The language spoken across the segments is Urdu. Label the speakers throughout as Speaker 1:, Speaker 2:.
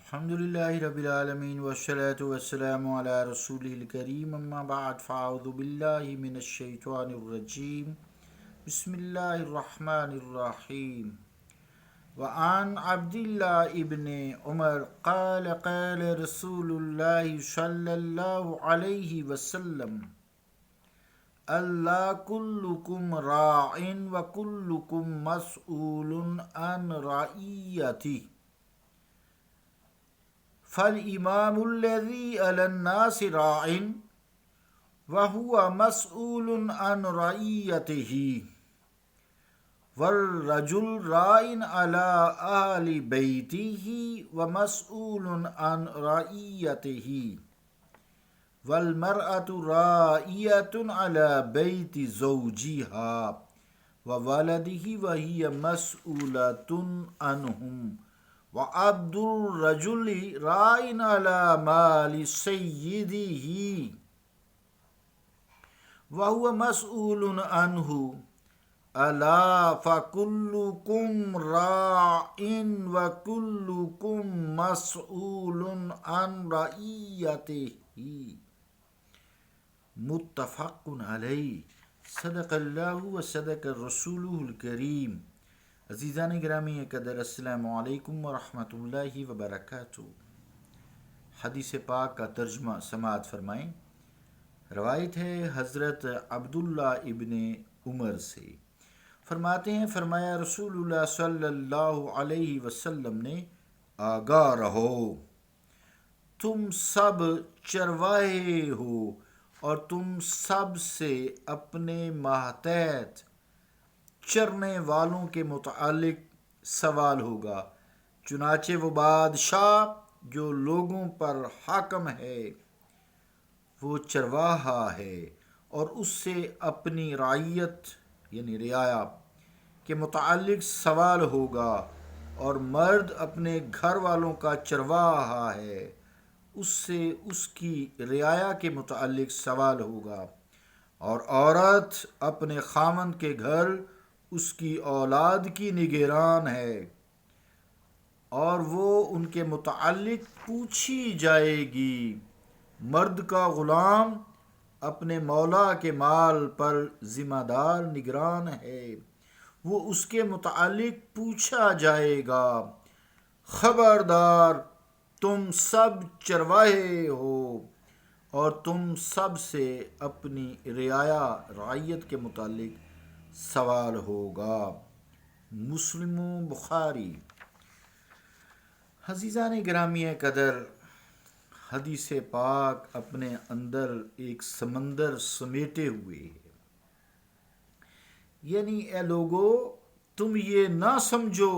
Speaker 1: الحمدللہ رب العالمین والصلاة والسلام علی رسولہ الکریم اما بعد فاعوذ باللہ من الشیطان الرجیم بسم اللہ الرحمن الرحیم وعن عبداللہ ابن عمر قال قال رسول اللہ صلی اللہ علیہ وسلم اللہ کلکم راع وکلکم مسئول عن رعیتہ فالإمام الذي على الناس راع وهو مسؤول عن رعيته والرجل راع على أهل بيته ومسؤول عن رعيته والمرأة راعية على بيت زوجها وولده وهي مسؤولة عنهم وعبد الرجل راع على مال سيده وهو مسؤول عنه ألا فكلكم راع وكلكم مسؤول عن رعيته متفق علیہ صدق اللہ و صدق رسولہ الکریم۔ عزیزان گرامی قدر، السلام علیکم ورحمۃ اللہ وبرکاتہ۔ حدیث پاک کا ترجمہ سماعت فرمائیں۔ روایت ہے حضرت عبداللہ ابن عمر سے، فرماتے ہیں فرمایا رسول اللہ صلی اللہ علیہ وسلم نے، آگاہ رہو، تم سب چرواہے ہو اور تم سب سے اپنے ماتحت چرنے والوں کے متعلق سوال ہوگا۔ چنانچہ وہ بادشاہ جو لوگوں پر حاکم ہے وہ چرواہا ہے اور اس سے اپنی رعیت یعنی رعایا کے متعلق سوال ہوگا، اور مرد اپنے گھر والوں کا چرواہا ہے، اس سے اس کی رعایا کے متعلق سوال ہوگا، اور عورت اپنے خاوند کے گھر اس کی اولاد کی نگران ہے اور وہ ان کے متعلق پوچھی جائے گی۔ مرد کا غلام اپنے مولا کے مال پر ذمہ دار نگران ہے، وہ اس کے متعلق پوچھا جائے گا۔ خبردار، تم سب چرواہے ہو اور تم سب سے اپنی رعیت کے متعلق سوال ہوگا۔ مسلم و بخاری۔ عزیزان گرامی قدر، حدیث پاک اپنے اندر ایک سمندر سمیٹے ہوئے ہے، یعنی اے لوگو، تم یہ نہ سمجھو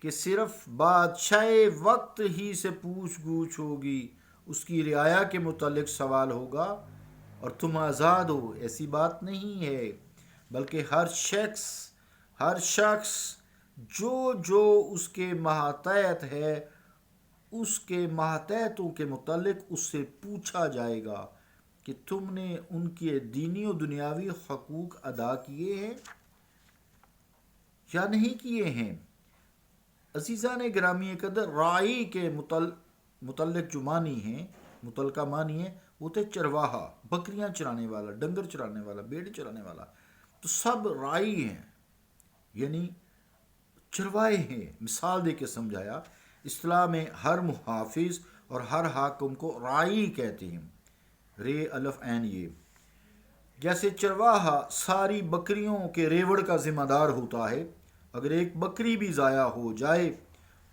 Speaker 1: کہ صرف بادشاہ وقت ہی سے پوچھ گچھ ہوگی، اس کی رعایا کے متعلق سوال ہوگا اور تم آزاد ہو، ایسی بات نہیں ہے، بلکہ ہر شخص جو اس کے ماتحت ہے، اس کے ماتحتوں کے متعلق اس سے پوچھا جائے گا کہ تم نے ان کے دینی و دنیاوی حقوق ادا کیے ہیں یا نہیں کیے ہیں۔ عزیزان گرامی قدر، راعی کے متعلق جو معنی ہیں، متعلقہ معنی ہے، وہ تھے چرواہا، بکریاں چرانے والا، ڈنگر چرانے والا، بھیڑ چرانے والا، تو سب راعی ہیں، یعنی چرواہے ہیں۔ مثال دے کے سمجھایا، اصطلاح میں ہر محافظ اور ہر حاکم کو راعی کہتے ہیں، رے الف عین یہ۔ جیسے چرواہا ساری بکریوں کے ریوڑ کا ذمہ دار ہوتا ہے، اگر ایک بکری بھی ضائع ہو جائے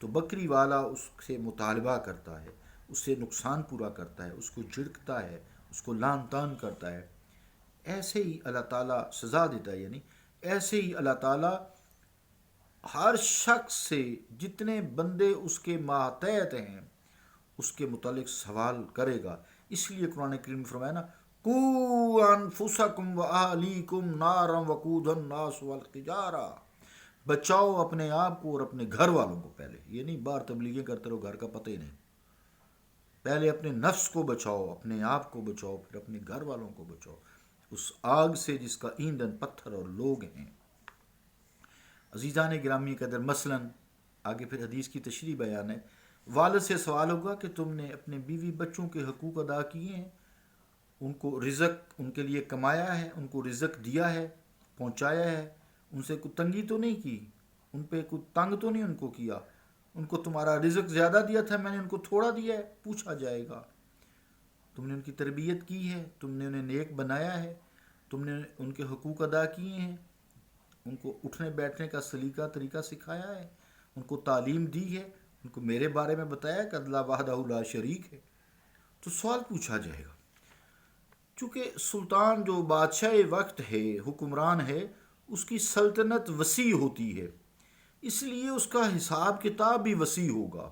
Speaker 1: تو بکری والا اس سے مطالبہ کرتا ہے، اس سے نقصان پورا کرتا ہے، اس کو جھڑکتا ہے، اس کو لان تان کرتا ہے۔ ایسے ہی اللہ تعالیٰ سزا دیتا ہے، یعنی ایسے ہی اللہ تعالیٰ ہر شخص سے جتنے بندے اس کے ماتحت ہیں اس کے متعلق سوال کرے گا۔ اس لیے قرآن کریم میں فرمایا نا، قُوا أَنفُسَكُمْ وَأَهْلِيكُمْ نَارًا وَقُودُهَا النَّاسُ وَالْحِجَارَةُ، بچاؤ اپنے آپ کو اور اپنے گھر والوں کو پہلے، یہ نہیں باہر تبلیغیں کرتے رہو، گھر کا پتہ ہی نہیں، پہلے اپنے نفس کو بچاؤ، اپنے آپ کو بچاؤ، پھر اپنے گھر والوں کو بچاؤ اس آگ سے جس کا ایندھن پتھر اور لوگ ہیں۔ عزیزان گرامی قدر، مثلا آگے پھر حدیث کی تشریح بیان ہے، والد سے سوال ہوگا کہ تم نے اپنے بیوی بچوں کے حقوق ادا کیے ہیں، ان کو رزق ان کے لیے کمایا ہے، ان کو رزق دیا ہے، پہنچایا ہے، ان سے کوئی تنگی تو نہیں کی، ان پہ کوئی تنگ تو نہیں ان کو کیا، ان کو تمہارا رزق زیادہ دیا تھا، میں نے ان کو تھوڑا دیا ہے، پوچھا جائے گا۔ تم نے ان کی تربیت کی ہے، تم نے انہیں نیک بنایا ہے، تم نے ان کے حقوق ادا کیے ہیں، ان کو اٹھنے بیٹھنے کا سلیقہ طریقہ سکھایا ہے، ان کو تعلیم دی ہے، ان کو میرے بارے میں بتایا کہ اللہ وحدہ لا شریک ہے۔ تو سوال پوچھا جائے گا۔ چونکہ سلطان جو بادشاہ وقت ہے، حکمران ہے، اس کی سلطنت وسیع ہوتی ہے، اس لیے اس کا حساب کتاب بھی وسیع ہوگا۔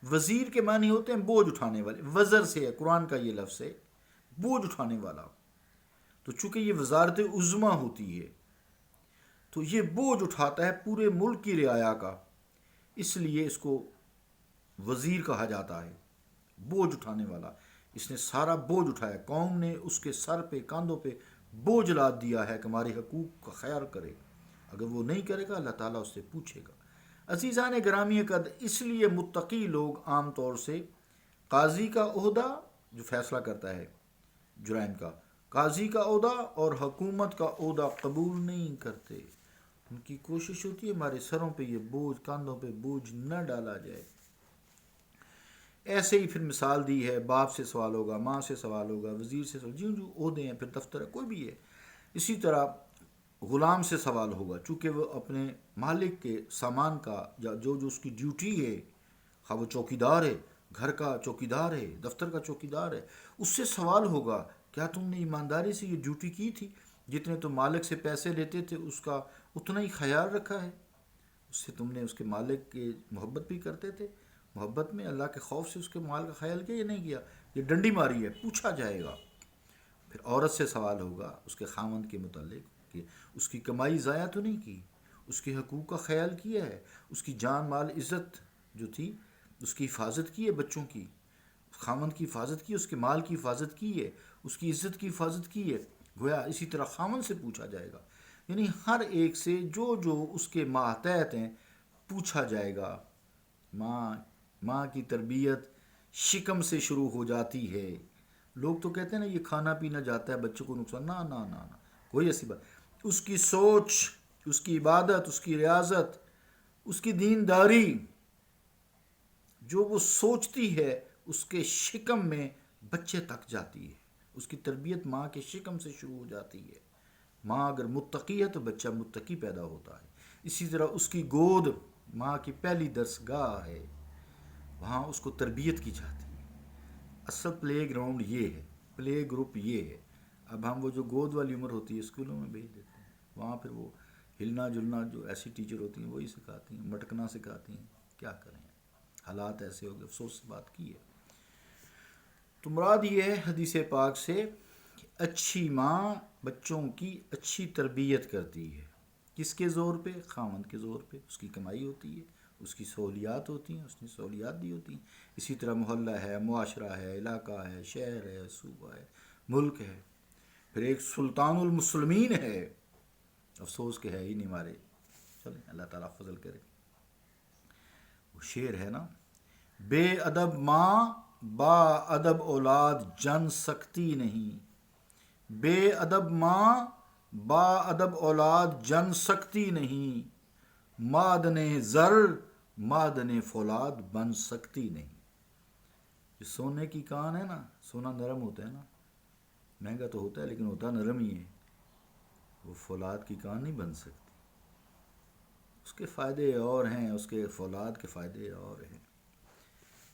Speaker 1: وزیر کے معنی ہوتے ہیں بوجھ اٹھانے والے، وزر سے ہے، قرآن کا یہ لفظ ہے، بوجھ اٹھانے والا۔ تو چونکہ یہ وزارت عظمیٰ ہوتی ہے تو یہ بوجھ اٹھاتا ہے پورے ملک کی رعایا کا، اس لیے اس کو وزیر کہا جاتا ہے، بوجھ اٹھانے والا۔ اس نے سارا بوجھ اٹھایا، قوم نے اس کے سر پہ کاندھوں پہ بوجھ لاد دیا ہے کہ ہمارے حقوق کا خیال کرے، اگر وہ نہیں کرے گا اللہ تعالیٰ اس سے پوچھے گا۔ عزیزان گرامی قدر، اس لیے متقی لوگ عام طور سے قاضی کا عہدہ جو فیصلہ کرتا ہے جرائم کا، قاضی کا عہدہ اور حکومت کا عہدہ قبول نہیں کرتے۔ ان کی کوشش ہوتی ہے ہمارے سروں پہ یہ بوجھ، کاندھوں پہ بوجھ نہ ڈالا جائے۔ ایسے ہی پھر مثال دی ہے، باپ سے سوال ہوگا، ماں سے سوال ہوگا، وزیر سے سوال، جو عہدے ہیں، پھر دفتر ہے، کوئی بھی ہے۔ اسی طرح غلام سے سوال ہوگا، چونکہ وہ اپنے مالک کے سامان کا یا جو اس کی ڈیوٹی ہے، خواہ وہ چوکیدار ہے، گھر کا چوکیدار ہے، دفتر کا چوکیدار ہے، اس سے سوال ہوگا کیا تم نے ایمانداری سے یہ ڈیوٹی کی تھی؟ جتنے تم مالک سے پیسے لیتے تھے اس کا اتنا ہی خیال رکھا ہے؟ اس سے تم نے اس کے مالک کے محبت بھی کرتے تھے، محبت میں اللہ کے خوف سے اس کے مال کا خیال کیا یا نہیں کیا؟ یہ ڈنڈی ماری ہے، پوچھا جائے گا۔ پھر عورت سے سوال ہوگا اس کے خاوند کے متعلق کہ اس کی کمائی ضائع تو نہیں کی، اس کے حقوق کا خیال کیا ہے، اس کی جان مال عزت جو تھی اس کی حفاظت کی ہے، بچوں کی، خاوند کی حفاظت کی، اس کے مال کی حفاظت کی ہے، اس کی عزت کی حفاظت کی ہے۔ گویا اسی طرح خاوند سے پوچھا جائے گا، یعنی ہر ایک سے جو اس کے ماتحت ہیں پوچھا جائے گا۔ ماں کی تربیت شکم سے شروع ہو جاتی ہے۔ لوگ تو کہتے ہیں نا یہ کھانا پینا جاتا ہے بچوں کو نقصان، نہ نہ نہ نہ، کوئی ایسی بات۔ اس کی سوچ، اس کی عبادت، اس کی ریاضت، اس کی دینداری، جو وہ سوچتی ہے اس کے شکم میں بچے تک جاتی ہے۔ اس کی تربیت ماں کے شکم سے شروع ہو جاتی ہے۔ ماں اگر متقی ہے تو بچہ متقی پیدا ہوتا ہے۔ اسی طرح اس کی گود ماں کی پہلی درسگاہ ہے، وہاں اس کو تربیت کی جاتی ہے۔ اصل پلے گراؤنڈ یہ ہے، پلے گروپ یہ ہے۔ اب ہم وہ جو گود والی عمر ہوتی ہے اسکولوں میں بھیج دیتے ہیں، وہاں پھر وہ ہلنا جلنا جو ایسی ٹیچر ہوتی ہیں وہی سکھاتی ہیں، مٹکنا سکھاتی ہیں۔ کیا کریں، حالات ایسے ہو گئے، افسوس سے بات کی ہے۔ تو مراد یہ ہے حدیث پاک سے کہ اچھی ماں بچوں کی اچھی تربیت کرتی ہے۔ کس کے زور پہ؟ خاوند کے زور پہ۔ اس کی کمائی ہوتی ہے، اس کی سہولیات ہوتی ہیں، اس نے سہولیات دی ہوتی ہیں۔ اسی طرح محلہ ہے، معاشرہ ہے، علاقہ ہے، شہر ہے، صوبہ ہے، ملک ہے۔ پھر ایک سلطان المسلمین ہے، افسوس کہ ہے ہی نہیں ہمارے، چلیں اللہ تعالیٰ فضل کرے۔ وہ شعر ہے نا، بے ادب ماں با ادب اولاد جن سکتی نہیں، بے ادب ماں با ادب اولاد جن سکتی نہیں، معدن زر معدن فولاد بن سکتی نہیں۔ جو سونے کی کان ہے نا، سونا نرم ہوتا ہے نا، مہنگا تو ہوتا ہے لیکن ہوتا نرم ہی ہے، وہ فولاد کی کان نہیں بن سکتی۔ اس کے فائدے اور ہیں، اس کے فولاد کے فائدے اور ہیں۔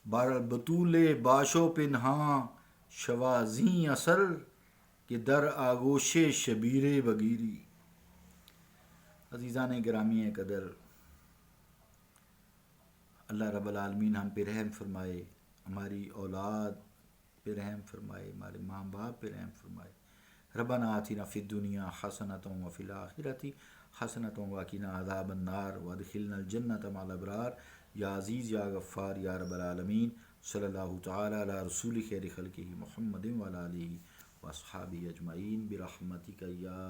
Speaker 1: بار بطول باشو پنہاں شوازیں اثر کہ در آغوش شبیر بگیری۔ عزیزان گرامی قدر، اللہ رب العالمین ہم پہ رحم فرمائے، ہماری اولاد پہ رحم فرمائے، ہمارے ماں باپ پہ رحم فرمائے۔ ربنا آتنا فی الدنیا حسنۃ وفی الآخرۃ حسنۃ وقنا عذاب النار وادخلنا الجنۃ مع الابرار۔ یا عزیز یا غفار یا رب العالمین، صلی اللہ تعالی علی رسول خیر خلقہ محمد وعلی آلہ واصحابہ اجمعین برحمتک یا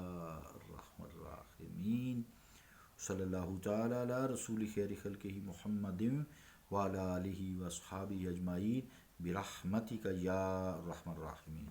Speaker 1: ارحم الراحمین۔ صلی اللہ تعالی علی رسول خیر خلقہ محمد وعلی آلہ واصحابہ اجمعین برحمتک یا ارحم الراحمین.